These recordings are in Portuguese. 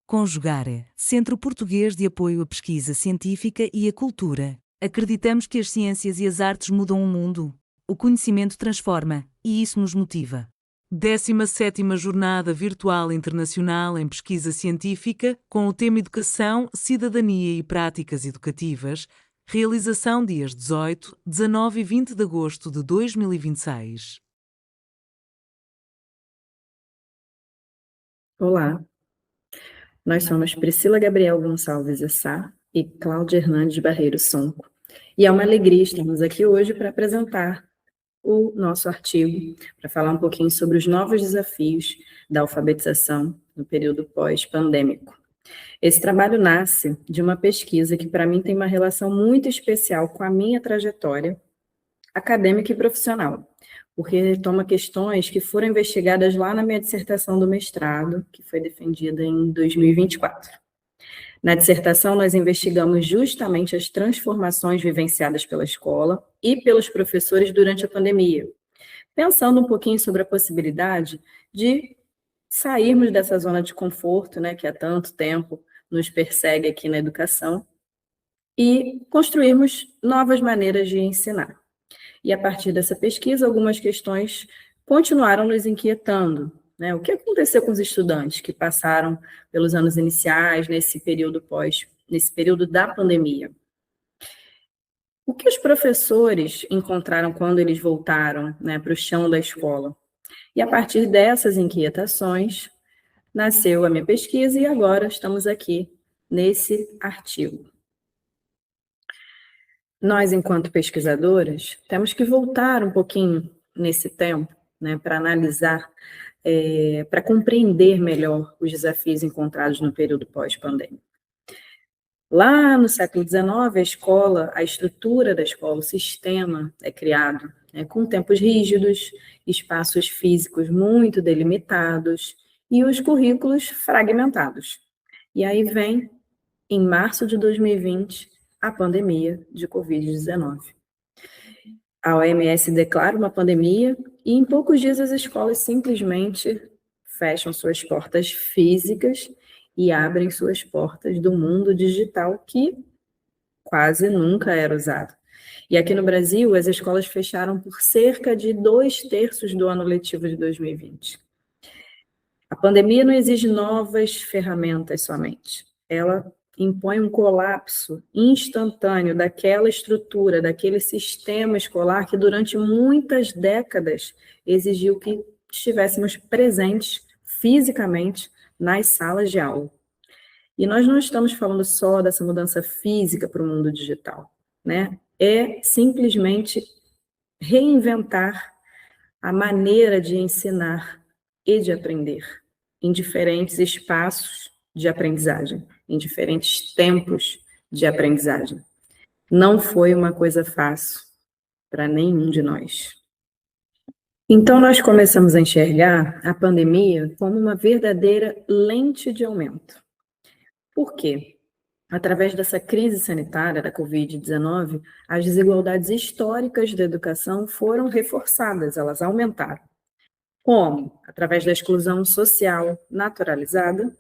Conjugare, Centro Português de Apoio à Pesquisa Científica e à Cultura. Acreditamos que as ciências e as artes mudam o mundo. O conhecimento transforma, e isso nos motiva. 17ª Jornada Virtual Internacional em Pesquisa Científica, com o tema Educação, Cidadania e Práticas Educativas, realização dias 18, 19 e 20 de agosto de 2026. Olá, nós somos Priscila Gabriel Gonçalves Essá e Cláudia Hernandes Barreiro Sonco. E é uma alegria estarmos aqui hoje para apresentar o nosso artigo, para falar um pouquinho sobre os novos desafios da alfabetização no período pós-pandêmico. Esse trabalho nasce de uma pesquisa que, para mim, tem uma relação muito especial com a minha trajetória acadêmica e profissional, porque retoma questões que foram investigadas lá na minha dissertação do mestrado, que foi defendida em 2024. Na dissertação, nós investigamos justamente as transformações vivenciadas pela escola e pelos professores durante a pandemia, pensando um pouquinho sobre a possibilidade de sairmos dessa zona de conforto, né, que há tanto tempo nos persegue aqui na educação, e construirmos novas maneiras de ensinar. E a partir dessa pesquisa, algumas questões continuaram nos inquietando, né? O que aconteceu com os estudantes que passaram pelos anos iniciais, nesse período da pandemia? O que os professores encontraram quando eles voltaram, né, para o chão da escola? E a partir dessas inquietações, nasceu a minha pesquisa e agora estamos aqui nesse artigo. Nós, enquanto pesquisadoras, temos que voltar um pouquinho nesse tempo, né, para analisar, para compreender melhor os desafios encontrados no período pós-pandêmico. Lá no século XIX, a estrutura da escola, o sistema é criado, né, com tempos rígidos, espaços físicos muito delimitados e os currículos fragmentados. E aí vem, em março de 2020, a pandemia de Covid-19. A OMS declara uma pandemia e em poucos dias as escolas simplesmente fecham suas portas físicas e abrem suas portas do mundo digital que quase nunca era usado. E aqui no Brasil, as escolas fecharam por cerca de 2/3 do ano letivo de 2020. A pandemia não exige novas ferramentas somente. Ela impõe um colapso instantâneo daquela estrutura, daquele sistema escolar que durante muitas décadas exigiu que estivéssemos presentes fisicamente nas salas de aula. E nós não estamos falando só dessa mudança física para o mundo digital, né? É simplesmente reinventar a maneira de ensinar e de aprender em diferentes espaços de aprendizagem, em diferentes tempos de aprendizagem. Não foi uma coisa fácil para nenhum de nós. Então, nós começamos a enxergar a pandemia como uma verdadeira lente de aumento. Por quê? Através dessa crise sanitária da Covid-19, as desigualdades históricas da educação foram reforçadas, elas aumentaram. Como? Através da exclusão social naturalizada,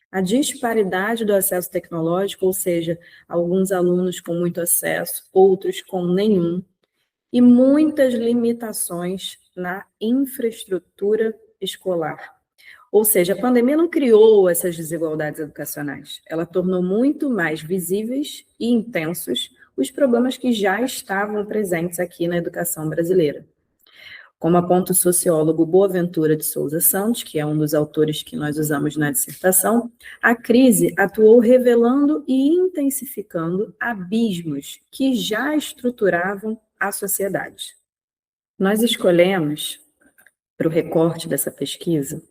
a disparidade do acesso tecnológico, ou seja, alguns alunos com muito acesso, outros com nenhum, e muitas limitações na infraestrutura escolar. Ou seja, a pandemia não criou essas desigualdades educacionais, ela tornou muito mais visíveis e intensos os problemas que já estavam presentes aqui na educação brasileira. Como aponta o sociólogo Boaventura de Souza Santos, que é um dos autores que nós usamos na dissertação, a crise atuou revelando e intensificando abismos que já estruturavam a sociedade. Nós escolhemos, para o recorte dessa pesquisa,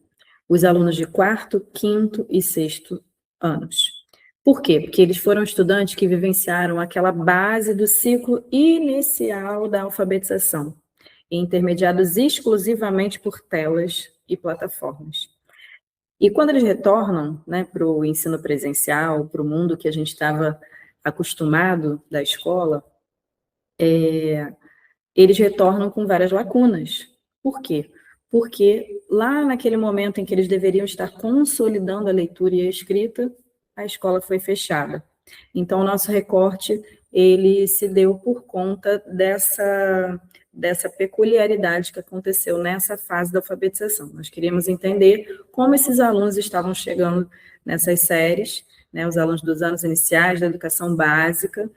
os alunos de 4º, 5º e 6º anos. Por quê? Porque eles foram estudantes que vivenciaram aquela base do ciclo inicial da alfabetização, intermediados exclusivamente por telas e plataformas. E quando eles retornam, né, para o ensino presencial, para o mundo que a gente estava acostumado da escola, eles retornam com várias lacunas. Por quê? porque lá naquele momento em que eles deveriam estar consolidando a leitura e a escrita, a escola foi fechada. Então, o nosso recorte, ele se deu por conta dessa peculiaridade que aconteceu nessa fase da alfabetização. Nós queríamos entender como esses alunos estavam chegando nessas séries, né, os alunos dos anos iniciais da educação básica,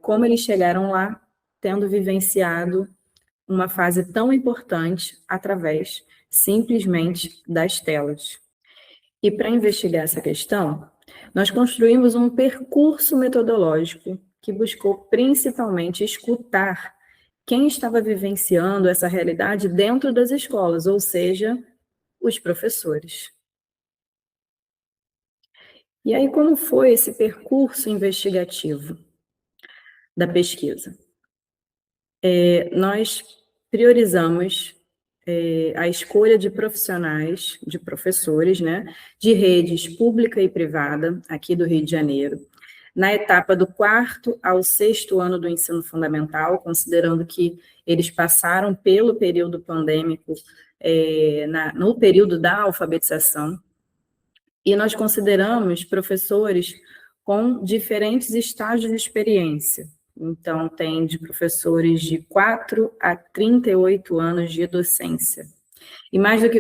como eles chegaram lá, tendo vivenciado uma fase tão importante através, simplesmente, das telas. E para investigar essa questão, nós construímos um percurso metodológico que buscou principalmente escutar quem estava vivenciando essa realidade dentro das escolas, ou seja, os professores. E aí, como foi esse percurso investigativo da pesquisa? Nós priorizamos a escolha de profissionais, de professores, né, de redes pública e privada, aqui do Rio de Janeiro, na etapa do 4º ao 6º ano do ensino fundamental, considerando que eles passaram pelo período pandêmico, no período da alfabetização, e nós consideramos professores com diferentes estágios de experiência. Então, tem de professores de 4 a 38 anos de docência. E mais do que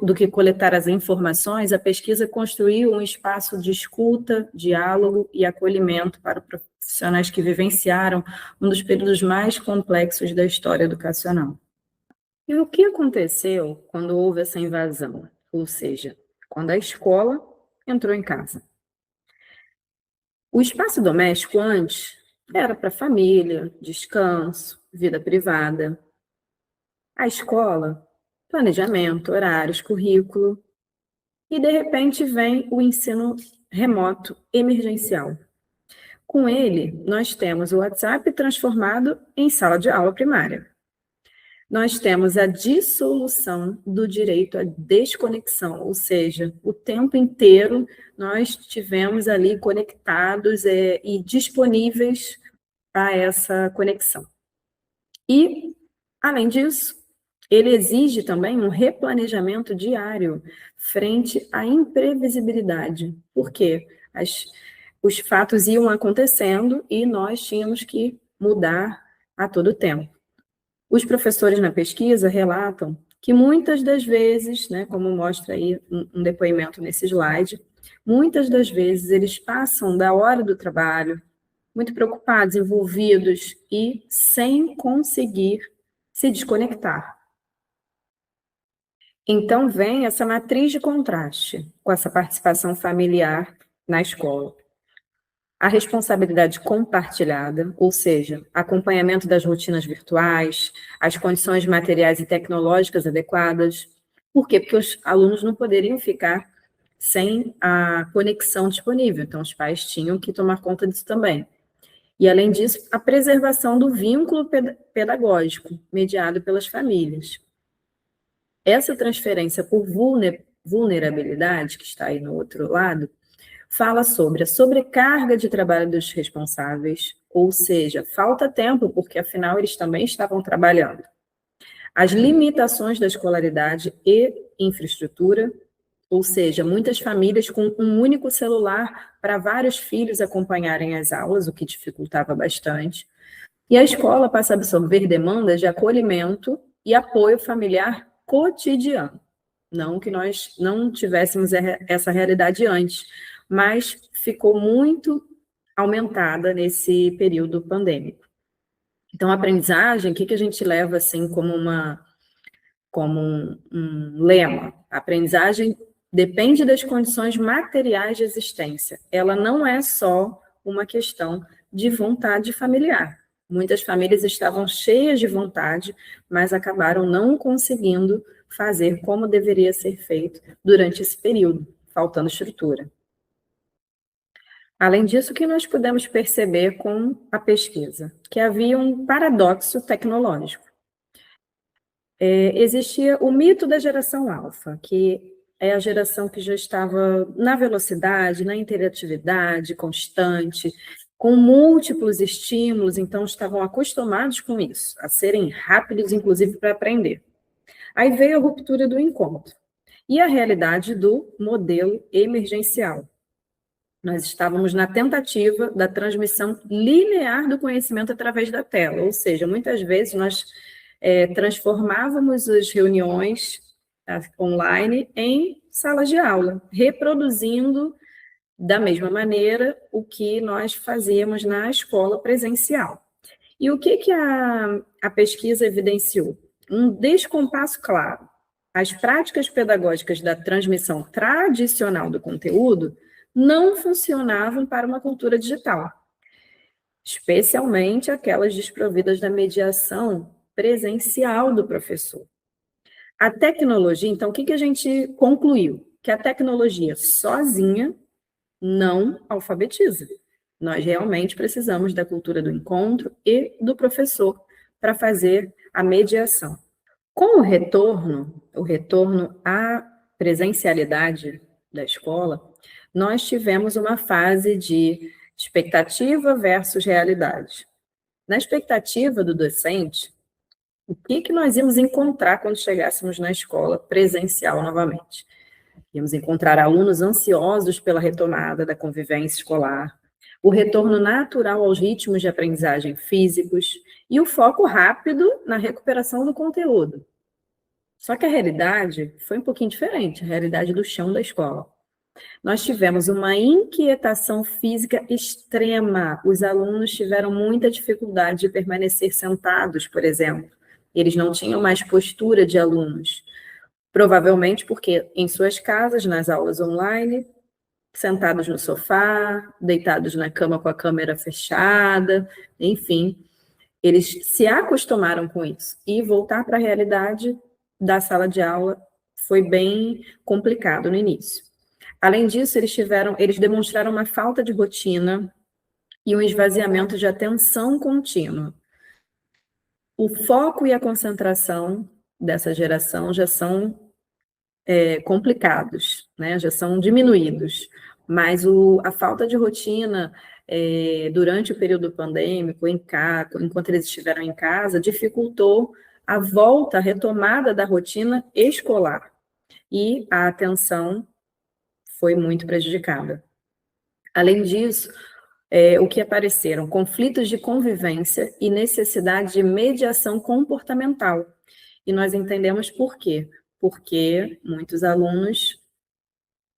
do que coletar as informações, a pesquisa construiu um espaço de escuta, diálogo e acolhimento para profissionais que vivenciaram um dos períodos mais complexos da história educacional. E o que aconteceu quando houve essa invasão? Ou seja, quando a escola entrou em casa. O espaço doméstico antes era para família, descanso, vida privada. A escola, planejamento, horários, currículo. E, de repente, vem o ensino remoto emergencial. Com ele, nós temos o WhatsApp transformado em sala de aula primária. Nós temos a dissolução do direito à desconexão, ou seja, o tempo inteiro nós estivemos ali conectados e disponíveis a essa conexão. E, além disso, ele exige também um replanejamento diário frente à imprevisibilidade. Por quê? Os fatos iam acontecendo e nós tínhamos que mudar a todo tempo. Os professores na pesquisa relatam que muitas das vezes, né, como mostra aí um depoimento nesse slide, muitas das vezes eles passam da hora do trabalho, muito preocupados, envolvidos e sem conseguir se desconectar. Então vem essa matriz de contraste com essa participação familiar na escola. A responsabilidade compartilhada, ou seja, acompanhamento das rotinas virtuais, as condições materiais e tecnológicas adequadas. Por quê? Porque os alunos não poderiam ficar sem a conexão disponível, então os pais tinham que tomar conta disso também. E, além disso, a preservação do vínculo pedagógico mediado pelas famílias. Essa transferência por vulnerabilidade, que está aí no outro lado, fala sobre a sobrecarga de trabalho dos responsáveis, ou seja, falta tempo, porque afinal eles também estavam trabalhando. As limitações da escolaridade e infraestrutura, ou seja, muitas famílias com um único celular para vários filhos acompanharem as aulas, o que dificultava bastante. E a escola passa a absorver demandas de acolhimento e apoio familiar cotidiano. Não que nós não tivéssemos essa realidade antes, mas ficou muito aumentada nesse período pandêmico. Então, a aprendizagem, o que a gente leva assim como um lema? A aprendizagem depende das condições materiais de existência. Ela não é só uma questão de vontade familiar. Muitas famílias estavam cheias de vontade, mas acabaram não conseguindo fazer como deveria ser feito durante esse período, faltando estrutura. Além disso, o que nós pudemos perceber com a pesquisa? Que havia um paradoxo tecnológico. Existia o mito da geração alfa, que é a geração que já estava na velocidade, na interatividade constante, com múltiplos estímulos, então estavam acostumados com isso, a serem rápidos, inclusive, para aprender. Aí veio a ruptura do encontro e a realidade do modelo emergencial. Nós estávamos na tentativa da transmissão linear do conhecimento através da tela, ou seja, muitas vezes nós transformávamos as reuniões online em salas de aula, reproduzindo da mesma maneira o que nós fazíamos na escola presencial. E o que a pesquisa evidenciou? Um descompasso claro. As práticas pedagógicas da transmissão tradicional do conteúdo não funcionavam para uma cultura digital, especialmente aquelas desprovidas da mediação presencial do professor. A tecnologia, então, o que a gente concluiu? Que a tecnologia sozinha não alfabetiza. Nós realmente precisamos da cultura do encontro e do professor para fazer a mediação. Com o retorno à presencialidade da escola, nós tivemos uma fase de expectativa versus realidade. Na expectativa do docente, o que nós íamos encontrar quando chegássemos na escola presencial novamente? Íamos encontrar alunos ansiosos pela retomada da convivência escolar, o retorno natural aos ritmos de aprendizagem físicos e o foco rápido na recuperação do conteúdo. Só que a realidade foi um pouquinho diferente, a realidade do chão da escola. Nós tivemos uma inquietação física extrema. Os alunos tiveram muita dificuldade de permanecer sentados, por exemplo. Eles não tinham mais postura de alunos. Provavelmente porque em suas casas, nas aulas online, sentados no sofá, deitados na cama com a câmera fechada, enfim, eles se acostumaram com isso. E voltar para a realidade da sala de aula foi bem complicado no início. Além disso, eles demonstraram uma falta de rotina e um esvaziamento de atenção contínua. O foco e a concentração dessa geração já são complicados, né? Já são diminuídos, mas a falta de rotina durante o período pandêmico, enquanto eles estiveram em casa, dificultou a volta, a retomada da rotina escolar, e a atenção foi muito prejudicada. Além disso, o que apareceram? Conflitos de convivência e necessidade de mediação comportamental. E nós entendemos por quê? Porque muitos alunos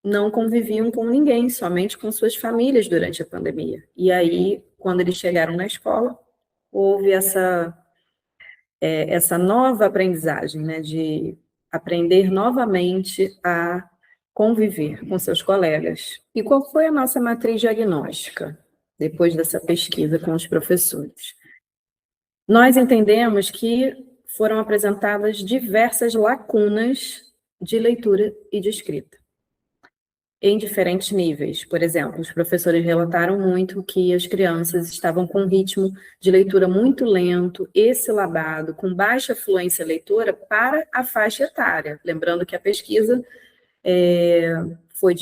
não conviviam com ninguém, somente com suas famílias durante a pandemia. E aí, quando eles chegaram na escola, houve essa nova aprendizagem, né, de aprender novamente a conviver com seus colegas. E qual foi a nossa matriz diagnóstica, depois dessa pesquisa com os professores? Nós entendemos que foram apresentadas diversas lacunas de leitura e de escrita, em diferentes níveis. Por exemplo, os professores relataram muito que as crianças estavam com um ritmo de leitura muito lento e silabado, com baixa fluência leitora para a faixa etária. Lembrando que a pesquisa foi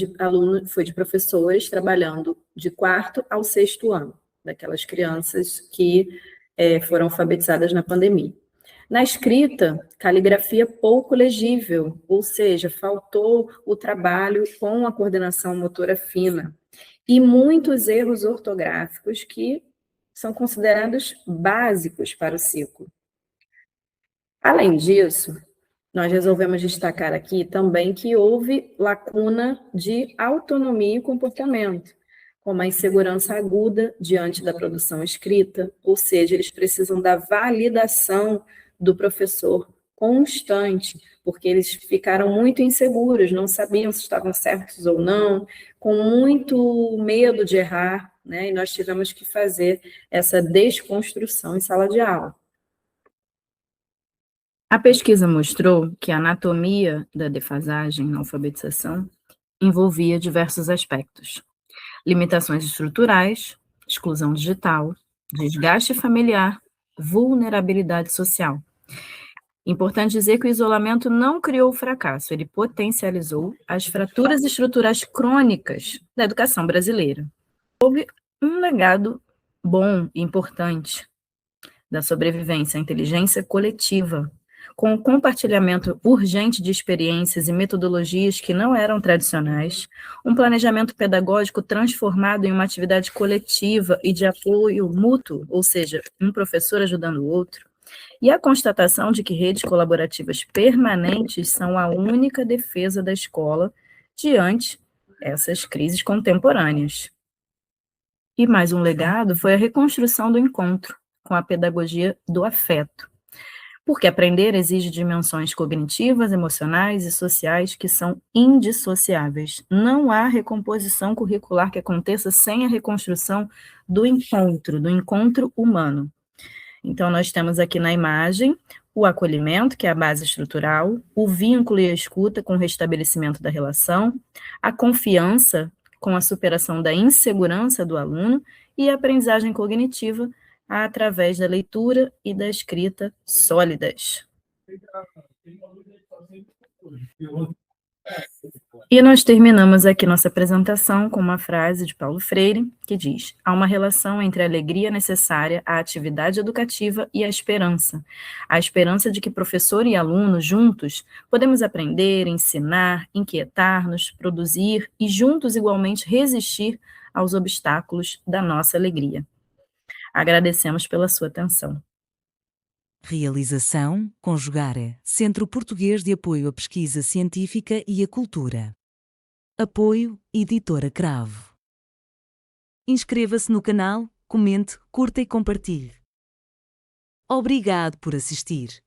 de professores trabalhando de 4º ao 6º ano, daquelas crianças que foram alfabetizadas na pandemia. Na escrita, caligrafia pouco legível, ou seja, faltou o trabalho com a coordenação motora fina, e muitos erros ortográficos que são considerados básicos para o ciclo. Além disso, nós resolvemos destacar aqui também que houve lacuna de autonomia e comportamento, como a insegurança aguda diante da produção escrita, ou seja, eles precisam da validação do professor constante, porque eles ficaram muito inseguros, não sabiam se estavam certos ou não, com muito medo de errar, né? E nós tivemos que fazer essa desconstrução em sala de aula. A pesquisa mostrou que a anatomia da defasagem na alfabetização envolvia diversos aspectos: limitações estruturais, exclusão digital, desgaste familiar, vulnerabilidade social. Importante dizer que o isolamento não criou o fracasso, ele potencializou as fraturas estruturais crônicas da educação brasileira. Houve um legado bom e importante da sobrevivência, a inteligência coletiva, com o compartilhamento urgente de experiências e metodologias que não eram tradicionais, um planejamento pedagógico transformado em uma atividade coletiva e de apoio mútuo, ou seja, um professor ajudando o outro, e a constatação de que redes colaborativas permanentes são a única defesa da escola diante dessas crises contemporâneas. E mais um legado foi a reconstrução do encontro com a pedagogia do afeto, porque aprender exige dimensões cognitivas, emocionais e sociais que são indissociáveis. Não há recomposição curricular que aconteça sem a reconstrução do encontro humano. Então, nós temos aqui na imagem o acolhimento, que é a base estrutural, o vínculo e a escuta com o restabelecimento da relação, a confiança com a superação da insegurança do aluno e a aprendizagem cognitiva através da leitura e da escrita sólidas. E nós terminamos aqui nossa apresentação com uma frase de Paulo Freire, que diz: há uma relação entre a alegria necessária à atividade educativa e a esperança de que professor e aluno juntos podemos aprender, ensinar, inquietar-nos, produzir e juntos igualmente resistir aos obstáculos da nossa alegria. Agradecemos pela sua atenção. Realização, Conjugare, Centro Português de Apoio à Pesquisa Científica e à Cultura. Apoio, Editora Cravo. Inscreva-se no canal, comente, curta e compartilhe. Obrigado por assistir.